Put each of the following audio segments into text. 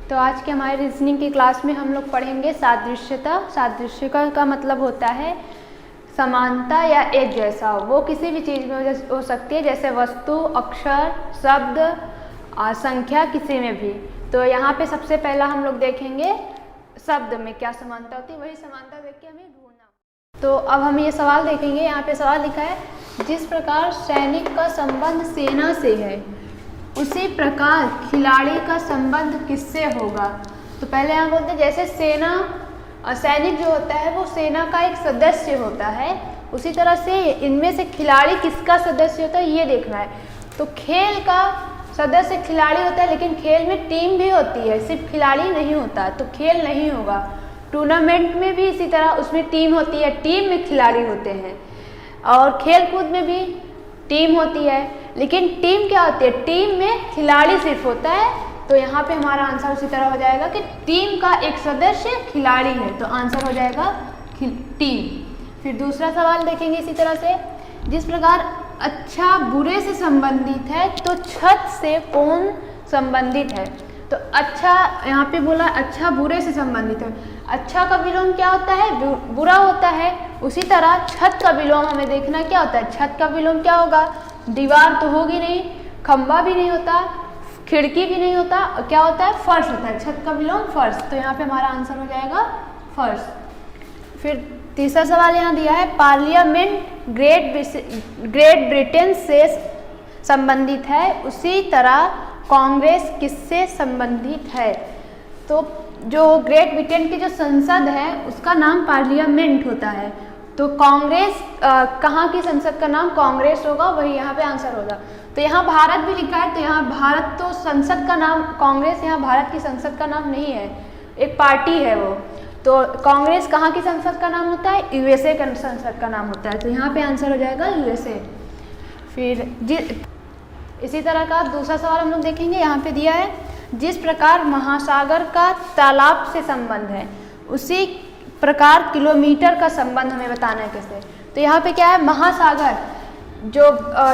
तो आज के हमारे रीजनिंग की क्लास में हम लोग पढ़ेंगे सादृश्यता। सादृश्यता का मतलब होता है समानता या एक जैसा। वो किसी भी चीज़ में हो सकती है, जैसे वस्तु, अक्षर, शब्द, संख्या, किसी में भी। तो यहाँ पे सबसे पहला हम लोग देखेंगे शब्द में क्या समानता होती है, वही समानता देख के हमें ढूंढना। तो अब हम ये सवाल देखेंगे। यहाँ पे सवाल लिखा है, जिस प्रकार सैनिक का संबंध सेना से है उसी प्रकार खिलाड़ी का संबंध किससे होगा। तो पहले यहाँ बोलते हैं जैसे सैनिक जो होता है वो सेना का एक सदस्य होता है, उसी तरह से इनमें से खिलाड़ी किसका सदस्य होता है ये देखना है। तो खेल का सदस्य खिलाड़ी होता है, लेकिन खेल में टीम भी होती है, सिर्फ खिलाड़ी नहीं होता, तो खेल नहीं होगा। टूर्नामेंट में भी इसी तरह उसमें टीम होती है, टीम में खिलाड़ी होते हैं, और खेल कूद में भी टीम होती है, लेकिन टीम क्या होती है, टीम में खिलाड़ी सिर्फ होता है। तो यहाँ पे हमारा आंसर उसी तरह हो जाएगा कि टीम का एक सदस्य खिलाड़ी है, तो आंसर हो जाएगा टीम। फिर दूसरा सवाल देखेंगे इसी तरह से, जिस प्रकार अच्छा बुरे से संबंधित है तो छत से कौन संबंधित है। तो अच्छा यहाँ पे बोला अच्छा बुरे से संबंधित है, अच्छा का विलोम क्या होता है, बुरा होता है। उसी तरह छत का विलोम हमें देखना क्या होता है, छत का विलोम क्या होगा, दीवार तो होगी नहीं, खंबा भी नहीं होता, खिड़की भी नहीं होता, क्या होता है, फर्श होता है, छत का विलोम फर्श। तो यहाँ पे हमारा आंसर हो जाएगा फर्श। फिर तीसरा सवाल यहाँ दिया है, पार्लियामेंट ग्रेट ब्रिटेन से संबंधित है, उसी तरह कांग्रेस किससे संबंधित है। तो जो ग्रेट ब्रिटेन की जो संसद है उसका नाम पार्लियामेंट होता है, तो कांग्रेस कहाँ की संसद का नाम कांग्रेस होगा, वही यहाँ पे आंसर होगा। तो यहाँ भारत भी लिखा है, तो यहाँ भारत तो संसद का नाम कांग्रेस, यहाँ भारत की संसद का नाम नहीं है, एक पार्टी है वो। तो कांग्रेस कहाँ की संसद का नाम होता है, यूएसए का संसद का नाम होता है, तो यहाँ पे आंसर हो जाएगा यूएसए। फिर इसी तरह का दूसरा सवाल हम लोग देखेंगे। यहाँ पे दिया है, जिस प्रकार महासागर का तालाब से संबंध है उसी प्रकार किलोमीटर का संबंध हमें बताना है कैसे। तो यहाँ पे क्या है, महासागर जो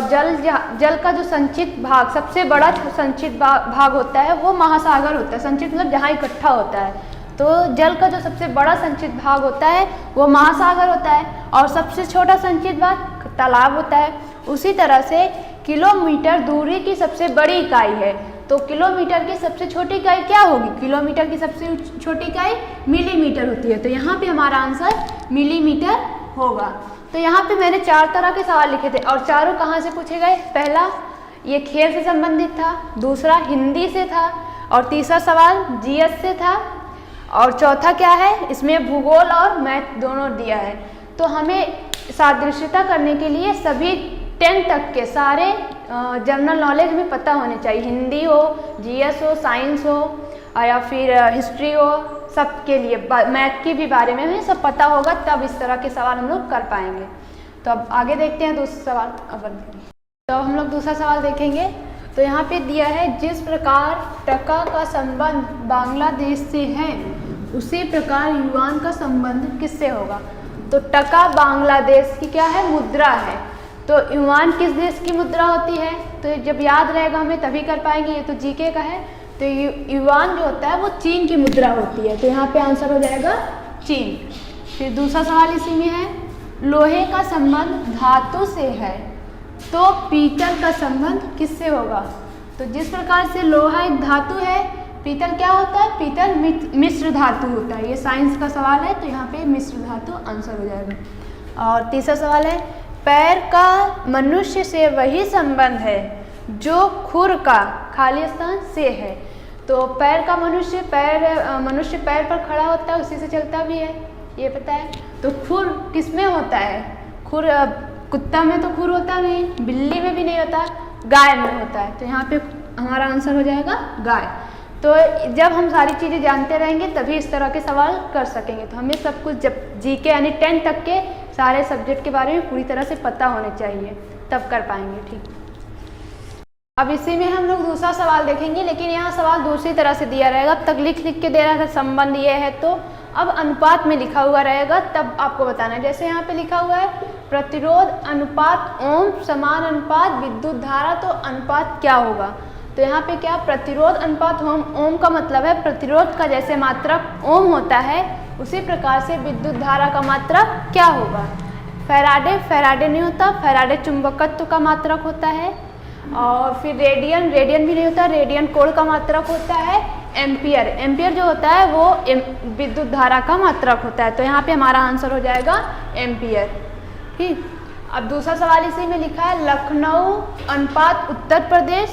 जल का जो संचित भाग, सबसे बड़ा संचित भाग होता है वो महासागर होता है। संचित मतलब जहाँ इकट्ठा होता है, तो जल का जो सबसे बड़ा संचित भाग होता है वो महासागर होता है, और सबसे छोटा संचित भाग तालाब होता है। उसी तरह से किलोमीटर दूरी की सबसे बड़ी इकाई है, तो किलोमीटर की सबसे छोटी इकाई क्या होगी, किलोमीटर की सबसे छोटी इकाई मिलीमीटर होती है, तो यहाँ पे हमारा आंसर मिलीमीटर होगा। तो यहाँ पे मैंने 4 तरह के सवाल लिखे थे, और चारों कहाँ से पूछे गए, पहला ये खेल से संबंधित था, दूसरा हिंदी से था, और तीसरा सवाल जीएस से था, और चौथा क्या है, इसमें भूगोल और मैथ दोनों दिया है। तो हमें सादृश्यता करने के लिए सभी 10 तक के सारे जनरल नॉलेज में पता होने चाहिए, हिंदी हो, जीएस हो, साइंस हो, या फिर हिस्ट्री हो, सबके लिए मैथ के भी बारे में हमें सब पता होगा, तब इस तरह के सवाल हम लोग कर पाएंगे। तो अब आगे देखते हैं दूसरा सवाल। तो हम लोग दूसरा सवाल देखेंगे। तो यहाँ पे दिया है, जिस प्रकार टका का संबंध बांग्लादेश से है उसी प्रकार युआन का संबंध किससे होगा। तो टका बांग्लादेश की क्या है, मुद्रा है, तो युआन किस देश की मुद्रा होती है, तो जब याद रहेगा हमें तभी कर पाएंगे, ये तो जीके का है। तो युआन जो होता है वो चीन की मुद्रा होती है, तो यहाँ पे आंसर हो जाएगा चीन। फिर दूसरा सवाल इसी में है, लोहे का संबंध धातु से है तो पीतल का संबंध किससे होगा। तो जिस प्रकार से लोहा एक धातु है, पीतल क्या होता है, पीतल मिश्र धातु होता है, ये साइंस का सवाल है, तो यहाँ पे मिश्र धातु आंसर हो जाएगा। और तीसरा सवाल है, पैर का मनुष्य से वही संबंध है जो खुर का खाली स्थान से है। तो पैर का मनुष्य पैर पर खड़ा होता है, उसी से चलता भी है, ये पता है। तो खुर किस में होता है, खुर कुत्ता में तो खुर होता नहीं, बिल्ली में भी नहीं होता, गाय में होता है, तो यहाँ पे हमारा आंसर हो जाएगा गाय। तो जब हम सारी चीज़ें जानते रहेंगे तभी इस तरह के सवाल कर सकेंगे। तो हमें सब कुछ जब जीके यानी 10 तक के सारे सब्जेक्ट के बारे में पूरी तरह से पता होने चाहिए, तब कर पाएंगे। ठीक, अब इसी में हम लोग दूसरा सवाल देखेंगे, लेकिन यहाँ सवाल दूसरी तरह से दिया रहेगा। अब तक लिख के दे रहा था संबंध ये है, तो अब अनुपात में लिखा हुआ रहेगा, तब आपको बताना है। जैसे यहाँ पे लिखा हुआ है प्रतिरोध अनुपात ओम समान अनुपात विद्युत धारा, तो अनुपात क्या होगा, तो यहाँ पे क्या प्रतिरोध अनुपात ओम, ओम का मतलब है प्रतिरोध का जैसे मात्रक ओम होता है उसी प्रकार से विद्युत धारा का मात्रक क्या होगा। फैराडे नहीं होता, फैराडे चुंबकत्व का मात्रक होता है। और फिर रेडियन भी नहीं होता, रेडियन कोण का मात्रक होता है। एम्पियर जो होता है वो विद्युत धारा का मात्रक होता है। तो यहाँ पे हमारा आंसर हो जाएगा एम्पियर। ठीक, अब दूसरा सवाल इसी में लिखा है लखनऊ अनुपात उत्तर प्रदेश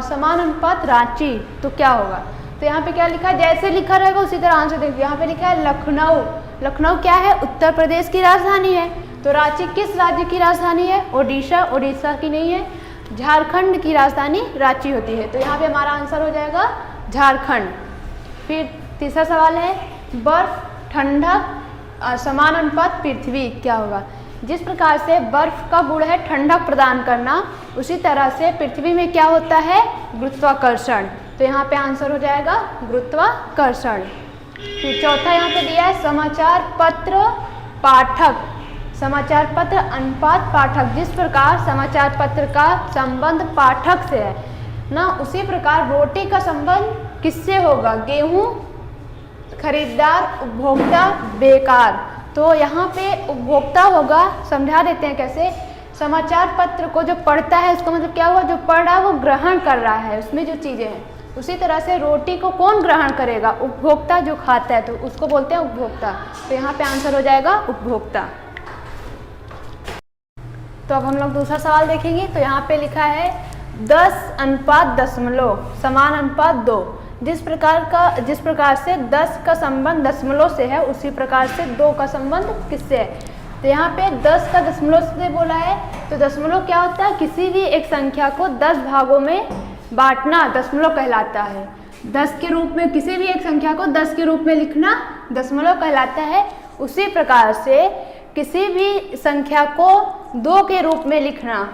समान अनुपात रांची, तो क्या होगा। तो यहाँ पे क्या लिखा है, जैसे लिखा रहेगा उसी तरह आंसर देखिए। यहाँ पे लिखा है लखनऊ क्या है, उत्तर प्रदेश की राजधानी है। तो रांची किस राज्य की राजधानी है, उड़ीसा की नहीं है, झारखंड की राजधानी रांची होती है। तो यहाँ पे हमारा आंसर हो जाएगा झारखंड। फिर तीसरा सवाल है बर्फ ठंडक समान अनुपात पृथ्वी, क्या होगा। जिस प्रकार से बर्फ का गुण है ठंडक प्रदान करना, उसी तरह से पृथ्वी में क्या होता है, गुरुत्वाकर्षण। तो यहाँ पे आंसर हो जाएगा गुरुत्वाकर्षण। फिर चौथा यहाँ पे दिया है समाचार पत्र पाठक, समाचार पत्र अनुपात पाठक। जिस प्रकार समाचार पत्र का संबंध पाठक से है ना, उसी प्रकार रोटी का संबंध किससे होगा, गेहूं, खरीदार, उपभोक्ता, बेकार। तो यहाँ पे उपभोक्ता होगा, समझा देते हैं कैसे। समाचार पत्र को जो पढ़ता है उसका मतलब क्या हुआ, जो पढ़ रहा है वो ग्रहण कर रहा है उसमें जो चीज़ें हैं। उसी तरह से रोटी को कौन ग्रहण करेगा, उपभोक्ता जो खाता है, तो उसको बोलते हैं उपभोक्ता। तो यहाँ पे आंसर हो जाएगा उपभोक्ता। तो अब हम लोग दूसरा सवाल देखेंगे। तो यहाँ पे लिखा है 10:0 समान अनुपात 2। जिस प्रकार से 10 का संबंध दशमलव से है, उसी प्रकार से 2 का संबंध किससे है। तो यहाँ पे 10 का दशमलव से बोला है, तो दशमलव क्या होता है, किसी भी एक संख्या को 10 भागों में बांटना दशमलव कहलाता है। 10 के रूप में किसी भी एक संख्या को 10 के रूप में लिखना दशमलव कहलाता है। उसी प्रकार से किसी भी संख्या को 2 के रूप में लिखना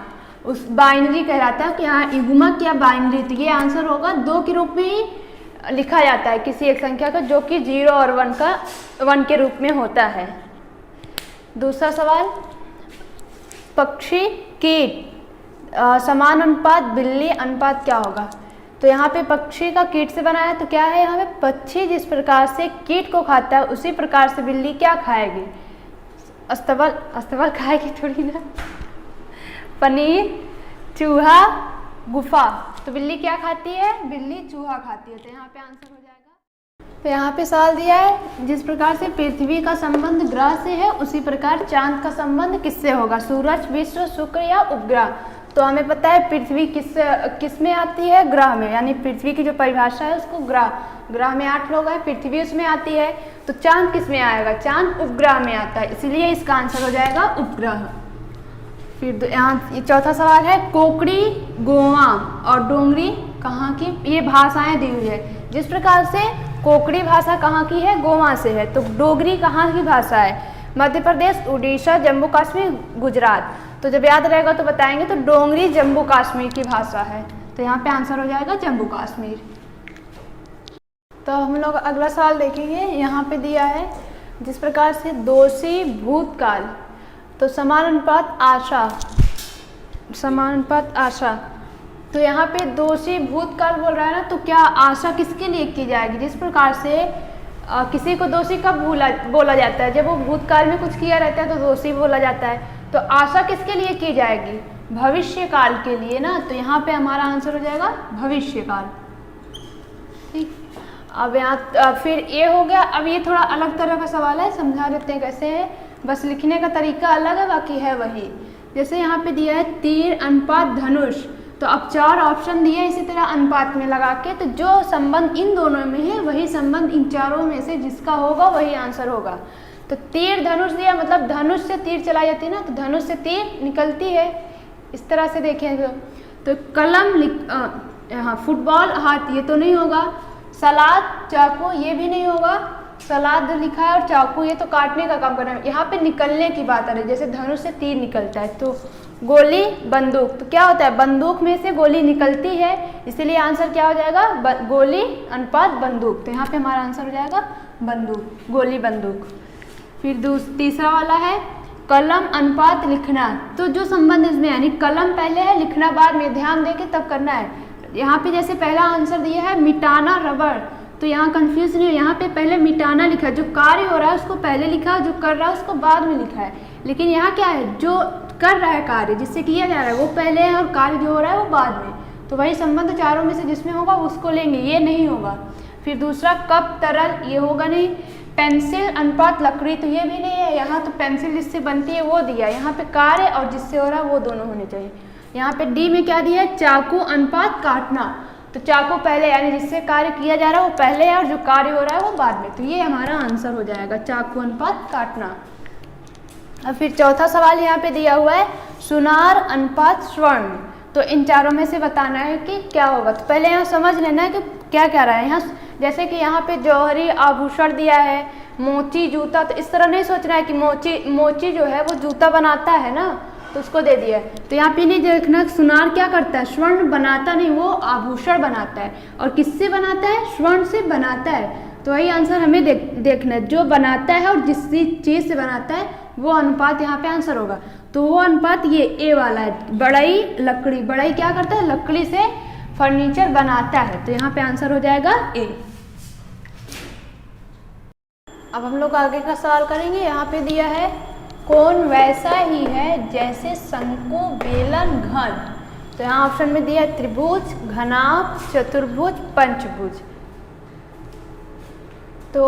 उस बाइनरी कहलाता है कि यहाँ युग्मक या बाइनरी। तो ये आंसर होगा 2 के रूप में ही लिखा जाता है किसी एक संख्या का, जो कि 0 और 1 के रूप में होता है। दूसरा सवाल पक्षी कीट समान अनुपात बिल्ली अनुपात क्या होगा। तो यहाँ पे पक्षी का कीट से बना है, तो क्या है, यहाँ पे पक्षी जिस प्रकार से कीट को खाता है उसी प्रकार से बिल्ली क्या खाएगी, अस्तबल खाएगी थोड़ी ना, पनीर, चूहा, गुफा। तो बिल्ली क्या खाती है, बिल्ली चूहा खाती है। तो यहाँ पे आंसर हो जाएगा। तो यहाँ पे सवाल दिया है जिस प्रकार से पृथ्वी का संबंध ग्रह से है, उसी प्रकार चांद का संबंध किससे होगा, सूरज, विश्व, शुक्र या उपग्रह। तो हमें पता है पृथ्वी किस में आती है, ग्रह में, यानी पृथ्वी की जो परिभाषा है उसको ग्रह में 8 लोग हैं, पृथ्वी उसमें आती है। तो चांद किस में आएगा, चांद उपग्रह में आता है, इसलिए इसका आंसर हो जाएगा उपग्रह। फिर यहाँ चौथा सवाल है कोकड़ी, गोवा और डोंगरी कहाँ की, ये भाषाएं दी हुई है। जिस प्रकार से कोकड़ी भाषा कहाँ की है, गोवा से है। तो डोगरी कहाँ की भाषा है, मध्य प्रदेश, उड़ीसा, जम्मू कश्मीर, गुजरात। तो जब याद रहेगा तो बताएंगे। तो डोंगरी जम्मू कश्मीर की भाषा है। तो यहाँ पे आंसर हो जाएगा जम्मू कश्मीर। तो हम लोग अगला सवाल देखेंगे। यहाँ पे दिया है जिस प्रकार से दोषी भूतकाल, तो समान अनुपात आशा। तो यहाँ पे दोषी भूतकाल बोल रहा है ना, तो क्या आशा किसके लिए की जाएगी। जिस प्रकार से किसी को दोषी कब बोला जाता है, जब वो भूतकाल में कुछ किया रहता है तो दोषी बोला जाता है। तो आशा किसके लिए की जाएगी, भविष्य काल के लिए ना। तो यहाँ पे हमारा आंसर हो जाएगा भविष्य काल। ठीक, अब यहाँ फिर ये हो गया। अब ये थोड़ा अलग तरह का सवाल है, समझा देते हैं कैसे है, बस लिखने का तरीका अलग है, बाकी है वही। जैसे यहाँ पे दिया है तीर अनुपात धनुष, तो अब 4 ऑप्शन दिए इसी तरह अनुपात में लगा के, तो जो संबंध इन दोनों में है वही संबंध इन चारों में से जिसका होगा वही आंसर होगा। तो तीर धनुष दिया, मतलब धनुष से तीर चलाई जाती है ना, तो धनुष से तीर निकलती है। इस तरह से देखें तो कलम, यहाँ फुटबॉल, हाथ, ये तो नहीं होगा। सलाद, चाकू, ये भी नहीं होगा। सलाद लिखा है और चाकू, ये तो काटने का काम कर रहा है। यहाँ पे निकलने की बात आ रही है, जैसे धनुष से तीर निकलता है। तो गोली, बंदूक, तो क्या होता है, बंदूक में से गोली निकलती है, इसीलिए आंसर क्या हो जाएगा, गोली अनुपात बंदूक। तो यहाँ पे हमारा आंसर हो जाएगा बंदूक, गोली बंदूक। फिर तीसरा वाला है कलम अनुपात लिखना। तो जो संबंध इसमें, यानी कलम पहले है, लिखना बाद में, ध्यान देके तब करना है। यहाँ पे जैसे पहला आंसर दिया है मिटाना रबड़, तो यहाँ कंफ्यूज नहीं हो, यहाँ पे पहले मिटाना लिखा है, जो कार्य हो रहा है उसको पहले लिखा है, जो कर रहा है उसको बाद में लिखा है। लेकिन यहाँ क्या है, जो कर रहा है कार्य, जिससे किया जा रहा है वो पहले है और कार्य जो हो रहा है वो बाद में, तो वही संबंध चारों में से जिसमें होगा उसको लेंगे, ये नहीं होगा। फिर दूसरा कप तरल, ये होगा नहीं। पेंसिल अनुपात लकड़ी, तो ये भी नहीं है, यहाँ तो पेंसिल जिससे बनती है वो दिया, यहाँ पे कार्य और जिससे हो रहा है वो दोनों होने चाहिए। यहाँ पे डी में क्या दिया है, चाकू अनुपात काटना, तो चाकू पहले यानी जिससे कार्य किया जा रहा है वो पहले है और जो कार्य हो रहा है वो बाद में, तो ये हमारा आंसर हो जाएगा चाकू अनुपात काटना। अब फिर चौथा सवाल यहाँ पे दिया हुआ है सुनार अनुपात स्वर्ण, तो इन चारों में से बताना है कि क्या होगा। तो पहले यहाँ समझ लेना है कि क्या क्या रहा है यहाँ, जैसे कि यहाँ पे जौहरी आभूषण दिया है, मोची जूता, तो इस तरह नहीं सोचना है कि मोची जो है वो जूता बनाता है ना, तो उसको दे दिया है। तो यहाँ पे नहीं देखना सुनार क्या करता है, स्वर्ण बनाता नहीं, वो आभूषण बनाता है, और किससे बनाता है, स्वर्ण से बनाता है। तो वही आंसर हमें देखना है, जो बनाता है और जिस चीज़ से बनाता है वो अनुपात यहाँ पे आंसर होगा। तो वो अनुपात ये ए वाला है, बढ़ई लकड़ी, बढ़ई क्या करता है, लकड़ी से फर्नीचर बनाता है, तो यहाँ पे आंसर हो जाएगा ए। अब हम लोग आगे का सवाल करेंगे। यहाँ पे दिया है कोण वैसा ही है जैसे शंकु बेलन घन, तो यहाँ ऑप्शन में दिया है त्रिभुज, घनाभ, चतुर्भुज, पंचभुज। तो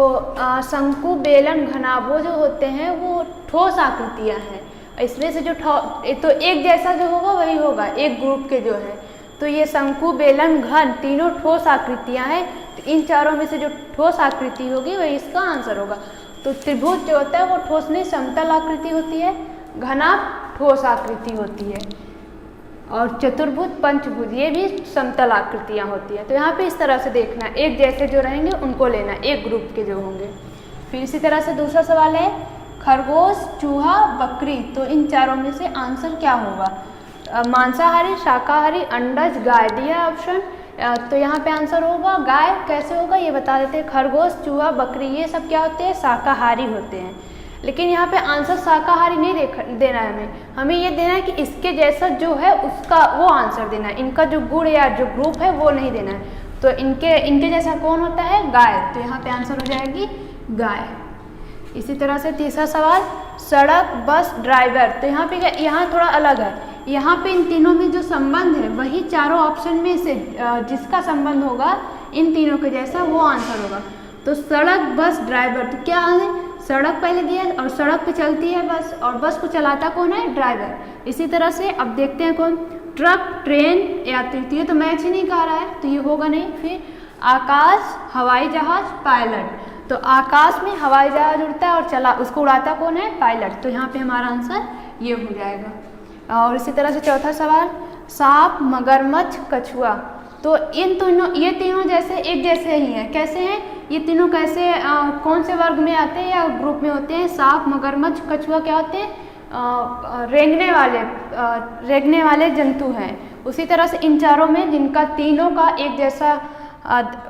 शंकु बेलन घनाभ वो जो होते हैं वो ठोस आकृतियाँ हैं, इसमें से जो तो एक जैसा जो होगा वही होगा, एक ग्रुप के जो है। तो ये शंकु बेलन घन तीनों ठोस आकृतियाँ हैं, तो इन चारों में से जो ठोस आकृति होगी वही इसका आंसर होगा। तो त्रिभुज जो होता है वो ठोस नहीं समतल आकृति होती है, घनाभ ठोस आकृति होती है, और चतुर्भुज पंचभुज ये भी समतल आकृतियाँ होती हैं। तो यहाँ पे इस तरह से देखना, एक जैसे जो रहेंगे उनको लेना, एक ग्रुप के जो होंगे। फिर इसी तरह से दूसरा सवाल है खरगोश, चूहा, बकरी, तो इन चारों में से आंसर क्या होगा, मांसाहारी, शाकाहारी, अंडज, गाय दिया ऑप्शन, तो यहाँ पे आंसर होगा गाय। कैसे होगा ये बता देते हैं, खरगोश, चूहा, बकरी ये सब क्या होते हैं, शाकाहारी होते हैं। लेकिन यहाँ पे आंसर शाकाहारी नहीं देना है हमें ये देना है कि इसके जैसा जो है उसका वो आंसर देना है, इनका जो गुण या जो ग्रुप है वो नहीं देना है। तो इनके जैसा कौन होता है, गाय, तो यहाँ पे आंसर हो जाएगी गाय। इसी तरह से तीसरा सवाल सड़क, बस, ड्राइवर, तो यहाँ पे यहाँ थोड़ा अलग है, यहाँ पे इन तीनों में जो संबंध है वही चारों ऑप्शन में से जिसका संबंध होगा इन तीनों के जैसा वो आंसर होगा। तो सड़क, बस, ड्राइवर, तो क्या है, सड़क पहले दिया और सड़क पे चलती है बस, और बस को चलाता कौन है, ड्राइवर। इसी तरह से अब देखते हैं कौन, ट्रक, ट्रेन, यात्री, तो ये तो मैच ही नहीं कर रहा है तो ये होगा नहीं। फिर आकाश, हवाई जहाज, पायलट, तो आकाश में हवाई जहाज उड़ता है और उसको उड़ाता कौन है, पायलट, तो यहाँ पे हमारा आंसर ये हो जाएगा। और इसी तरह से चौथा सवाल सांप, मगरमच्छ, कछुआ, तो ये तीनों जैसे एक जैसे ही हैं, कैसे हैं ये तीनों, कैसे कौन से वर्ग में आते हैं या ग्रुप में होते हैं, सांप, मगरमच्छ, कछुआ क्या होते हैं, रेंगने वाले जंतु हैं। उसी तरह से इन चारों में जिनका तीनों का एक जैसा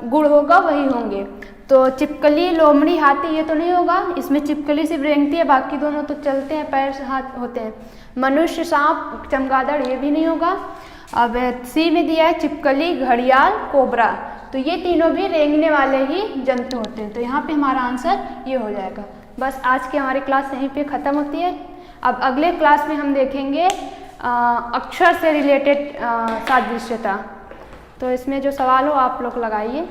गुण होगा वही होंगे। तो चिपकली, लोमड़ी, हाथी ये तो नहीं होगा, इसमें चिपकली सिर्फ रेंगती है, बाकी दोनों तो चलते हैं, पैर से हाथ होते हैं। मनुष्य, सांप, चमगादड़ ये भी नहीं होगा। अब सी में दिया है चिपकली, घड़ियाल, कोबरा, तो ये तीनों भी रेंगने वाले ही जंतु होते हैं, तो यहाँ पे हमारा आंसर ये हो जाएगा। बस आज की हमारी क्लास यहीं पे ख़त्म होती है। अब अगले क्लास में हम देखेंगे अक्षर से रिलेटेड सादृश्यता, तो इसमें जो सवाल हो आप लोग लगाइए।